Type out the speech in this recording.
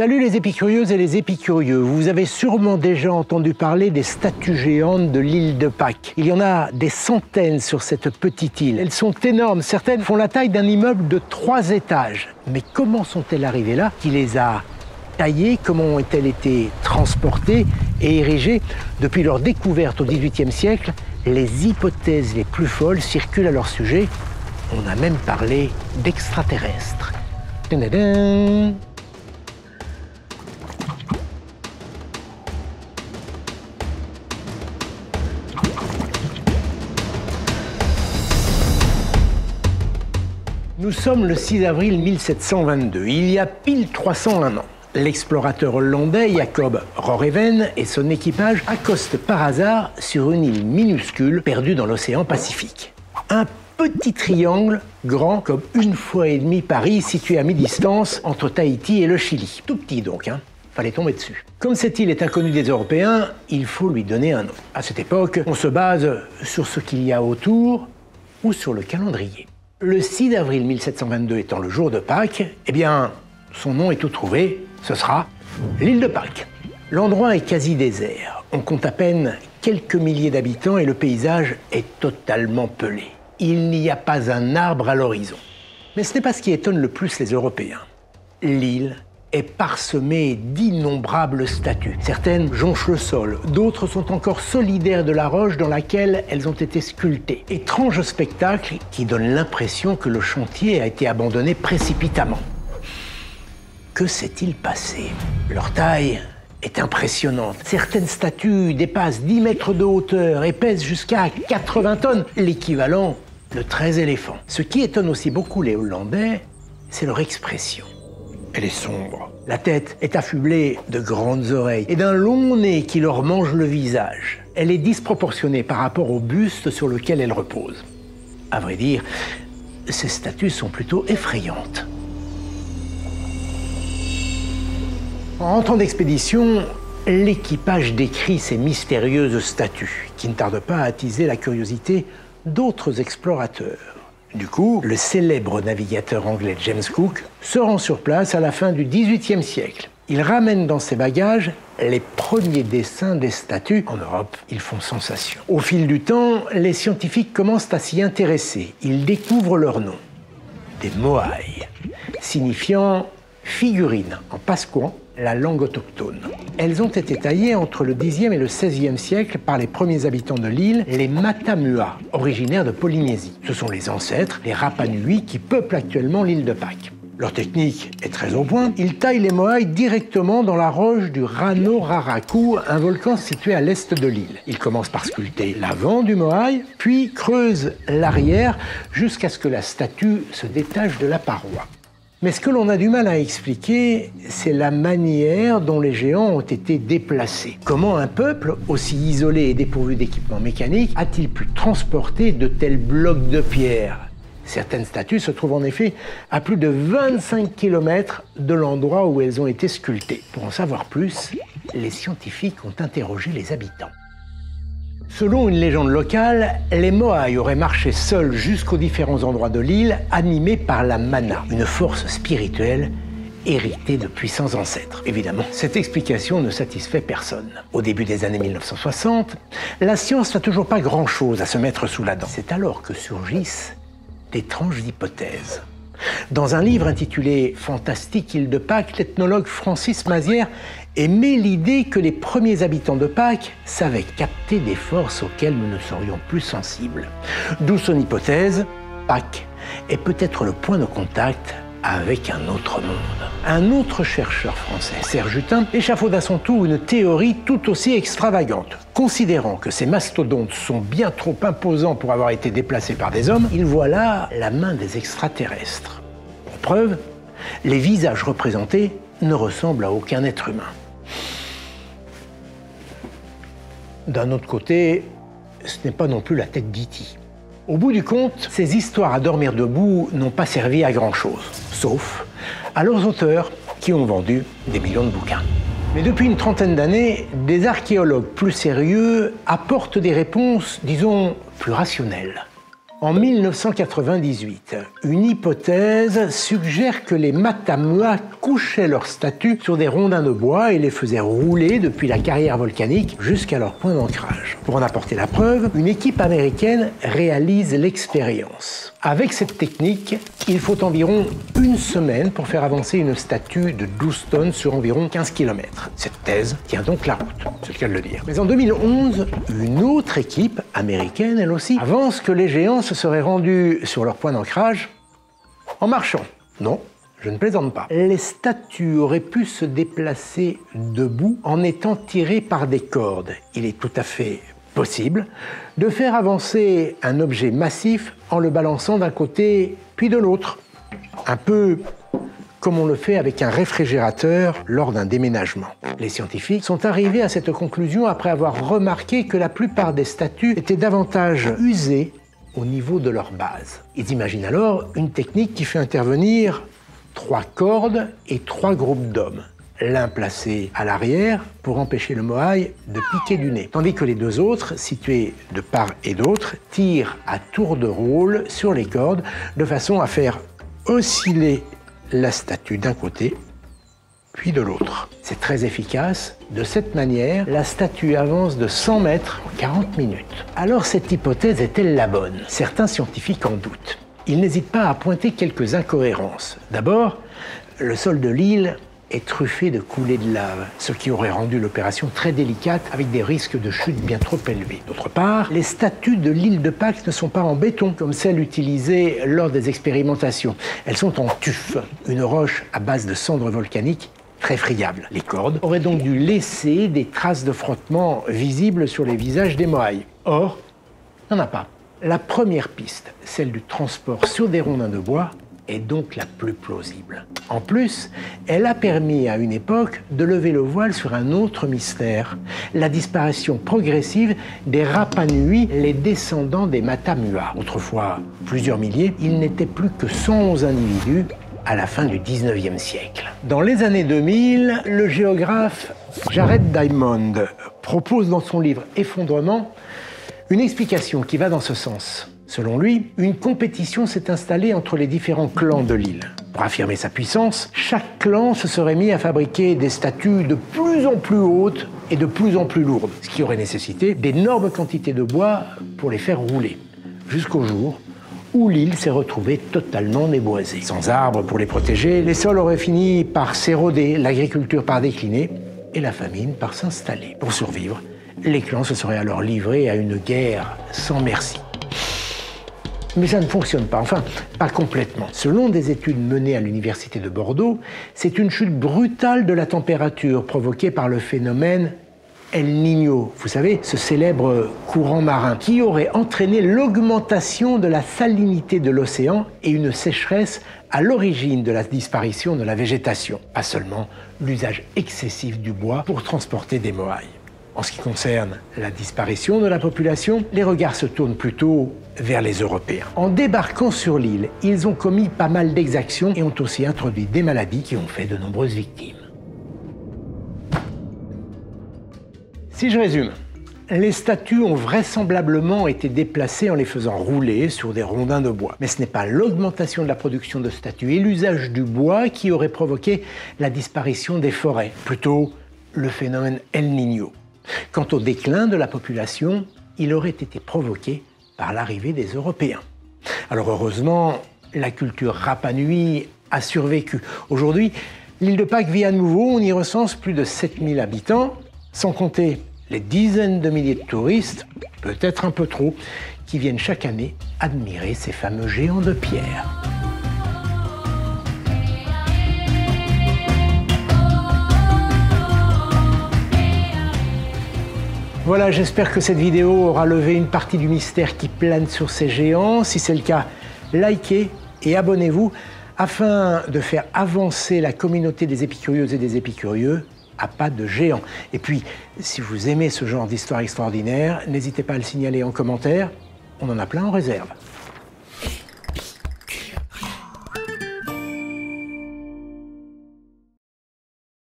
Salut les épicurieuses et les épicurieux. Vous avez sûrement déjà entendu parler des statues géantes de l'île de Pâques. Il y en a des centaines sur cette petite île. Elles sont énormes, certaines font la taille d'un immeuble de 3 étages. Mais comment sont-elles arrivées là? Qui les a taillées? Comment ont-elles été transportées et érigées? Depuis leur découverte au XVIIIe siècle, les hypothèses les plus folles circulent à leur sujet. On a même parlé d'extraterrestres. Tadadam. Nous sommes le 6 avril 1722, il y a pile 301 ans. L'explorateur hollandais Jacob Roggeveen et son équipage accostent par hasard sur une île minuscule perdue dans l'océan Pacifique. Un petit triangle, grand comme 1,5 fois Paris, situé à mi-distance entre Tahiti et le Chili. Tout petit donc, hein. Fallait tomber dessus. Comme cette île est inconnue des Européens, il faut lui donner un nom. À cette époque, on se base sur ce qu'il y a autour ou sur le calendrier. Le 6 avril 1722 étant le jour de Pâques, eh bien, son nom est tout trouvé, ce sera l'île de Pâques. L'endroit est quasi désert, on compte à peine quelques milliers d'habitants et le paysage est totalement pelé. Il n'y a pas un arbre à l'horizon. Mais ce n'est pas ce qui étonne le plus les Européens. L'île est parsemée d'innombrables statues. Certaines jonchent le sol, d'autres sont encore solidaires de la roche dans laquelle elles ont été sculptées. Étrange spectacle qui donne l'impression que le chantier a été abandonné précipitamment. Que s'est-il passé? Leur taille est impressionnante. Certaines statues dépassent 10 mètres de hauteur et pèsent jusqu'à 80 tonnes, l'équivalent de 13 éléphants. Ce qui étonne aussi beaucoup les Hollandais, c'est leur expression. Elle est sombre. La tête est affublée de grandes oreilles et d'un long nez qui leur mange le visage. Elle est disproportionnée par rapport au buste sur lequel elle repose. À vrai dire, ces statues sont plutôt effrayantes. En rentrant d'expédition, l'équipage décrit ces mystérieuses statues qui ne tardent pas à attiser la curiosité d'autres explorateurs. Du coup, le célèbre navigateur anglais James Cook se rend sur place à la fin du XVIIIe siècle. Il ramène dans ses bagages les premiers dessins des statues. En Europe, ils font sensation. Au fil du temps, les scientifiques commencent à s'y intéresser. Ils découvrent leur nom. Des moaïs, signifiant figurine en pasquan, la langue autochtone. Elles ont été taillées entre le Xe et le XVIe siècle par les premiers habitants de l'île, les Matamua, originaires de Polynésie. Ce sont les ancêtres, les Rapa Nui, qui peuplent actuellement l'île de Pâques. Leur technique est très au point. Ils taillent les moaïs directement dans la roche du Rano Raraku, un volcan situé à l'est de l'île. Ils commencent par sculpter l'avant du moaï, puis creusent l'arrière jusqu'à ce que la statue se détache de la paroi. Mais ce que l'on a du mal à expliquer, c'est la manière dont les géants ont été déplacés. Comment un peuple, aussi isolé et dépourvu d'équipement mécanique, a-t-il pu transporter de tels blocs de pierre? Certaines statues se trouvent en effet à plus de 25 km de l'endroit où elles ont été sculptées. Pour en savoir plus, les scientifiques ont interrogé les habitants. Selon une légende locale, les moaïs auraient marché seuls jusqu'aux différents endroits de l'île, animés par la mana, une force spirituelle héritée de puissants ancêtres. Évidemment, cette explication ne satisfait personne. Au début des années 1960, la science n'a toujours pas grand-chose à se mettre sous la dent. C'est alors que surgissent d'étranges hypothèses. Dans un livre intitulé « Fantastique île de Pâques », l'ethnologue Francis Mazière émet l'idée que les premiers habitants de Pâques savaient capter des forces auxquelles nous ne serions plus sensibles. D'où son hypothèse, Pâques est peut-être le point de contact avec un autre monde. Un autre chercheur français, Serge Hutin, échafaude à son tour une théorie tout aussi extravagante. Considérant que ces mastodontes sont bien trop imposants pour avoir été déplacés par des hommes, il voit là la main des extraterrestres. Pour preuve, les visages représentés ne ressemblent à aucun être humain. D'un autre côté, ce n'est pas non plus la tête d'E.T. Au bout du compte, ces histoires à dormir debout n'ont pas servi à grand-chose, sauf à leurs auteurs qui ont vendu des millions de bouquins. Mais depuis une trentaine d'années, des archéologues plus sérieux apportent des réponses, disons, plus rationnelles. En 1998, une hypothèse suggère que les Matamua couchaient leurs statues sur des rondins de bois et les faisaient rouler depuis la carrière volcanique jusqu'à leur point d'ancrage. Pour en apporter la preuve, une équipe américaine réalise l'expérience. Avec cette technique, il faut environ une semaine pour faire avancer une statue de 12 tonnes sur environ 15 km. Cette thèse tient donc la route, c'est le cas de le dire. Mais en 2011, une autre équipe américaine, elle aussi, avance que les géants se seraient rendus sur leur point d'ancrage en marchant. Non, je ne plaisante pas. Les statues auraient pu se déplacer debout en étant tirées par des cordes. Il est tout à fait possible de faire avancer un objet massif en le balançant d'un côté puis de l'autre. Un peu comme on le fait avec un réfrigérateur lors d'un déménagement. Les scientifiques sont arrivés à cette conclusion après avoir remarqué que la plupart des statues étaient davantage usées au niveau de leur base. Ils imaginent alors une technique qui fait intervenir 3 cordes et 3 groupes d'hommes, l'un placé à l'arrière pour empêcher le moai de piquer du nez, tandis que les 2 autres, situés de part et d'autre, tirent à tour de rôle sur les cordes de façon à faire osciller la statue d'un côté puis de l'autre. C'est très efficace. De cette manière, la statue avance de 100 mètres en 40 minutes. Alors cette hypothèse est-elle la bonne? Certains scientifiques en doutent. Ils n'hésitent pas à pointer quelques incohérences. D'abord, le sol de l'île est truffé de coulées de lave, ce qui aurait rendu l'opération très délicate avec des risques de chute bien trop élevés. D'autre part, les statues de l'île de Pâques ne sont pas en béton comme celles utilisées lors des expérimentations. Elles sont en tuf, une roche à base de cendres volcaniques très friable. Les cordes auraient donc dû laisser des traces de frottement visibles sur les visages des moaïs. Or, il n'y en a pas. La première piste, celle du transport sur des rondins de bois, est donc la plus plausible. En plus, elle a permis à une époque de lever le voile sur un autre mystère, la disparition progressive des Rapa Nui, les descendants des Matamua. Autrefois plusieurs milliers, il n'était plus que 111 individus à la fin du 19e siècle. Dans les années 2000, le géographe Jared Diamond propose dans son livre Effondrement une explication qui va dans ce sens. Selon lui, une compétition s'est installée entre les différents clans de l'île. Pour affirmer sa puissance, chaque clan se serait mis à fabriquer des statues de plus en plus hautes et de plus en plus lourdes, ce qui aurait nécessité d'énormes quantités de bois pour les faire rouler, jusqu'au jour où l'île s'est retrouvée totalement déboisée. Sans arbres pour les protéger, les sols auraient fini par s'éroder, l'agriculture par décliner et la famine par s'installer. Pour survivre, les clans se seraient alors livrés à une guerre sans merci. Mais ça ne fonctionne pas, enfin, pas complètement. Selon des études menées à l'université de Bordeaux, c'est une chute brutale de la température provoquée par le phénomène El Niño, vous savez, ce célèbre courant marin, qui aurait entraîné l'augmentation de la salinité de l'océan et une sécheresse à l'origine de la disparition de la végétation. Pas seulement l'usage excessif du bois pour transporter des moaïs. En ce qui concerne la disparition de la population, les regards se tournent plutôt vers les Européens. En débarquant sur l'île, ils ont commis pas mal d'exactions et ont aussi introduit des maladies qui ont fait de nombreuses victimes. Si je résume, les statues ont vraisemblablement été déplacées en les faisant rouler sur des rondins de bois. Mais ce n'est pas l'augmentation de la production de statues et l'usage du bois qui aurait provoqué la disparition des forêts, plutôt le phénomène El Niño. Quant au déclin de la population, il aurait été provoqué par l'arrivée des Européens. Alors heureusement, la culture Rapa Nui a survécu. Aujourd'hui, l'île de Pâques vit à nouveau, on y recense plus de 7000 habitants, sans compter les dizaines de milliers de touristes, peut-être un peu trop, qui viennent chaque année admirer ces fameux géants de pierre. Voilà, j'espère que cette vidéo aura levé une partie du mystère qui plane sur ces géants. Si c'est le cas, likez et abonnez-vous afin de faire avancer la communauté des épicurieuses et des épicurieux à pas de géant. Et puis, si vous aimez ce genre d'histoire extraordinaire, n'hésitez pas à le signaler en commentaire. On en a plein en réserve.